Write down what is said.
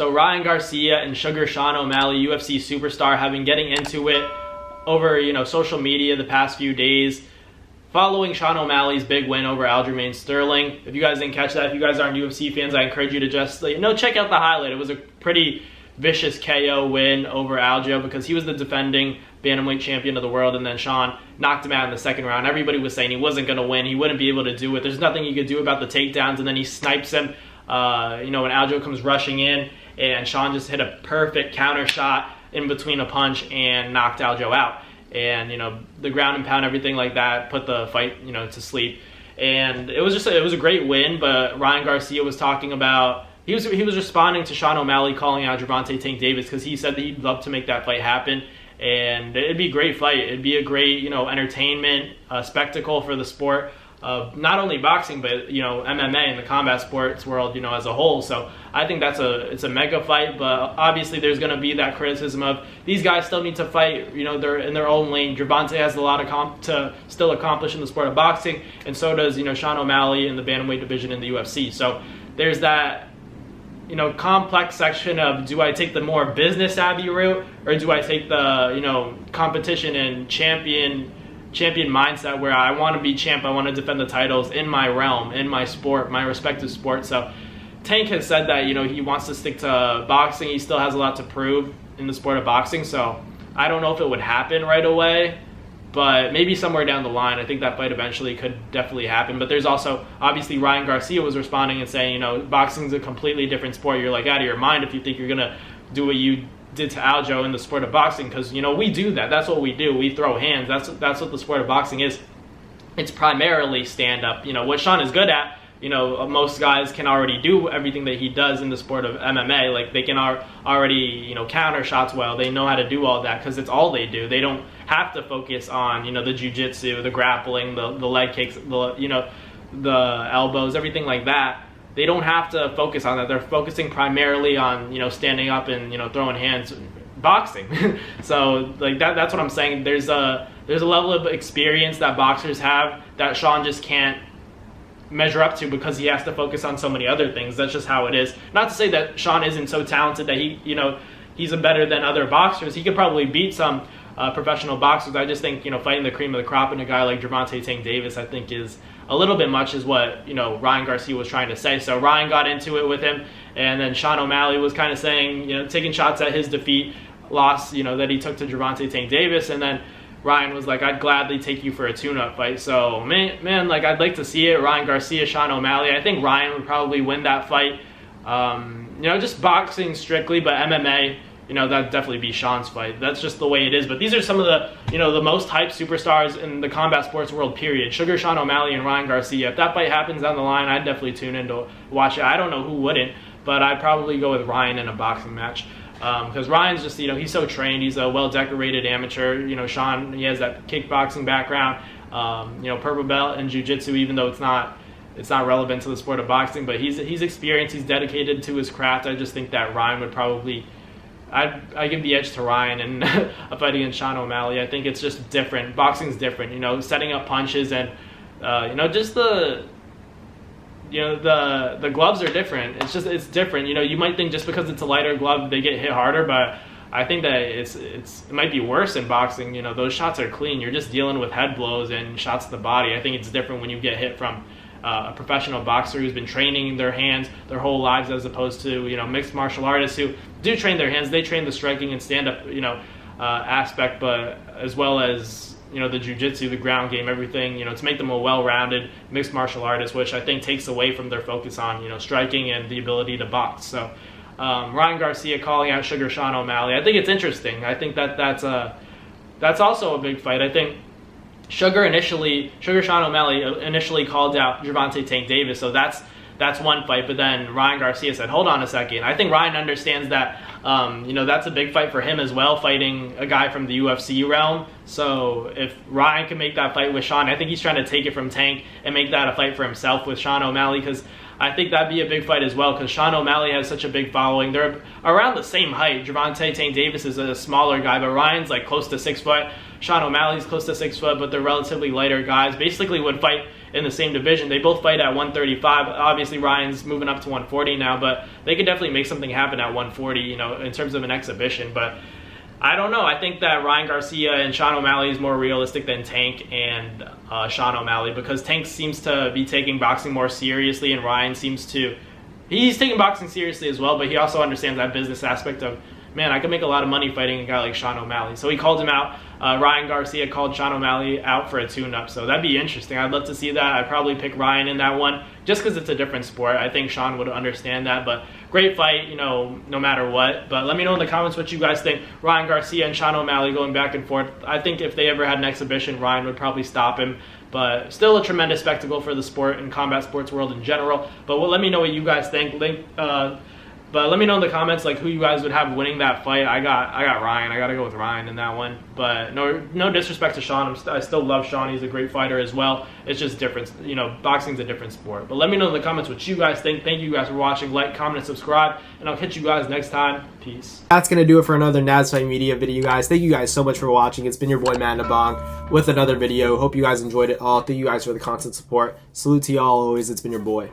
So Ryan Garcia and Sugar Sean O'Malley, UFC superstar, have been getting into it over, social media the past few days, following Sean O'Malley's big win over Aljamain Sterling. If you guys didn't catch that, if you guys aren't UFC fans, I encourage you to just check out the highlight. It was a pretty vicious KO win over Aljo because he was the defending bantamweight champion of the world, and then Sean knocked him out in the second round. Everybody was saying he wasn't going to win, he wouldn't be able to do it, there's nothing he could do about the takedowns, and then he snipes him when Aljo comes rushing in, and Sean just hit a perfect counter shot in between a punch and knocked Aljo out. And the ground and pound, everything like that, put the fight to sleep. And it was a great win. But Ryan Garcia was talking about, he was responding to Sean O'Malley calling out Gervonta Tank Davis, because he said that he'd love to make that fight happen, and it'd be a great fight. It'd be a great entertainment spectacle for the sport of not only boxing, but MMA and the combat sports world as a whole. So I think it's a mega fight. But obviously there's going to be that criticism of these guys still need to fight, they're in their own lane. Gervonta has a lot to still accomplish in the sport of boxing, and so does Sean O'Malley in the bantamweight division in the UFC. So there's that complex section of, do I take the more business savvy route, or do I take the competition and champion mindset where I want to be champ, I want to defend the titles in my realm, in my sport, my respective sport. So Tank has said that he wants to stick to boxing. He still has a lot to prove in the sport of boxing, so I don't know if it would happen right away, but maybe somewhere down the line. I think that fight eventually could definitely happen. But there's also, obviously, Ryan Garcia was responding and saying, boxing's a completely different sport. You're out of your mind if you think you're gonna do what you did to Aljo in the sport of boxing, because we do that. That's what we do. We throw hands. That's what the sport of boxing is. It's primarily stand up. What Sean is good at, most guys can already do everything that he does in the sport of MMA. Like, they can already counter shots well. They know how to do all that because it's all they do. They don't have to focus on the jiu-jitsu, the grappling, the leg kicks, the elbows, everything like that. They don't have to focus on that. They're focusing primarily on standing up and throwing hands, boxing. So that's what I'm saying. There's a level of experience that boxers have that Sean just can't measure up to because he has to focus on so many other things. That's just how it is. Not to say that Sean isn't so talented that he's better than other boxers. He could probably beat some professional boxers. I just think fighting the cream of the crop in a guy like Gervonta Tank Davis, I think, is a little bit much, is what Ryan Garcia was trying to say. So Ryan got into it with him, and then Sean O'Malley was kind of saying, taking shots at his loss that he took to Gervonta Tank Davis, and then Ryan was like, I'd gladly take you for a tune-up fight. So man, I'd like to see it. Ryan Garcia, Sean O'Malley. I think Ryan would probably win that fight. Just boxing strictly, but MMA, that'd definitely be Sean's fight. That's just the way it is. But these are some of the, the most hyped superstars in the combat sports world, period. Sugar Sean O'Malley and Ryan Garcia. If that fight happens down the line, I'd definitely tune in to watch it. I don't know who wouldn't, but I'd probably go with Ryan in a boxing match. Because Ryan's just, he's so trained. He's a well-decorated amateur. Sean, he has that kickboxing background, purple belt in jiu-jitsu, even though it's not relevant to the sport of boxing. But he's experienced. He's dedicated to his craft. I just think that Ryan would probably, I give the edge to Ryan in a fight against Sean O'Malley. I think it's just different. Boxing's different. Setting up punches and just the gloves are different. It's different. You might think just because it's a lighter glove they get hit harder, but I think that it might be worse in boxing. Those shots are clean. You're just dealing with head blows and shots to the body. I think it's different when you get hit from a professional boxer who's been training their hands their whole lives, as opposed to mixed martial artists who do train their hands. They train the striking and stand up aspect, but as well as the jiu-jitsu, the ground game, everything, to make them a well-rounded mixed martial artist, which I think takes away from their focus on, striking and the ability to box. So Ryan Garcia calling out Sugar Sean O'Malley, I think it's interesting. I think that's also a big fight. I think Sugar Sean O'Malley initially called out Gervonta Tank Davis, so that's one fight. But then Ryan Garcia said, hold on a second. I think Ryan understands that that's a big fight for him as well, fighting a guy from the UFC realm. So if Ryan can make that fight with Sean, I think he's trying to take it from Tank and make that a fight for himself with Sean O'Malley, because I think that'd be a big fight as well, because Sean O'Malley has such a big following. They're around the same height. Gervonta Tank Davis is a smaller guy, but Ryan's like close to 6 foot. Sean O'Malley's close to 6 foot, but they're relatively lighter guys. Basically would fight in the same division. They both fight at 135. Obviously, Ryan's moving up to 140 now, but they could definitely make something happen at 140, you know, in terms of an exhibition. But I don't know. I think that Ryan Garcia and Sean O'Malley is more realistic than Tank and Sean O'Malley, because Tank seems to be taking boxing more seriously, and Ryan seems to... He's taking boxing seriously as well, but he also understands that business aspect of, man, I could make a lot of money fighting a guy like Sean O'Malley. So he called him out. Ryan Garcia called Sean O'Malley out for a tune-up. So that'd be interesting. I'd love to see that. I'd probably pick Ryan in that one just because it's a different sport. I think Sean would understand that. But great fight, you know, no matter what. But let me know in the comments what you guys think. Ryan Garcia and Sean O'Malley going back and forth. I think if they ever had an exhibition, Ryan would probably stop him. But still a tremendous spectacle for the sport and combat sports world in general. But let me know what you guys think. But let me know in the comments like who you guys would have winning that fight. I got Ryan. I got to go with Ryan in that one. But no disrespect to Sean. I still love Sean. He's a great fighter as well. It's just different. You know, boxing's a different sport. But let me know in the comments what you guys think. Thank you guys for watching. Like, comment, and subscribe. And I'll catch you guys next time. Peace. That's going to do it for another Naz Fight Media video, guys. Thank you guys so much for watching. It's been your boy, Mandabong, with another video. Hope you guys enjoyed it all. Thank you guys for the constant support. Salute to y'all always. It's been your boy.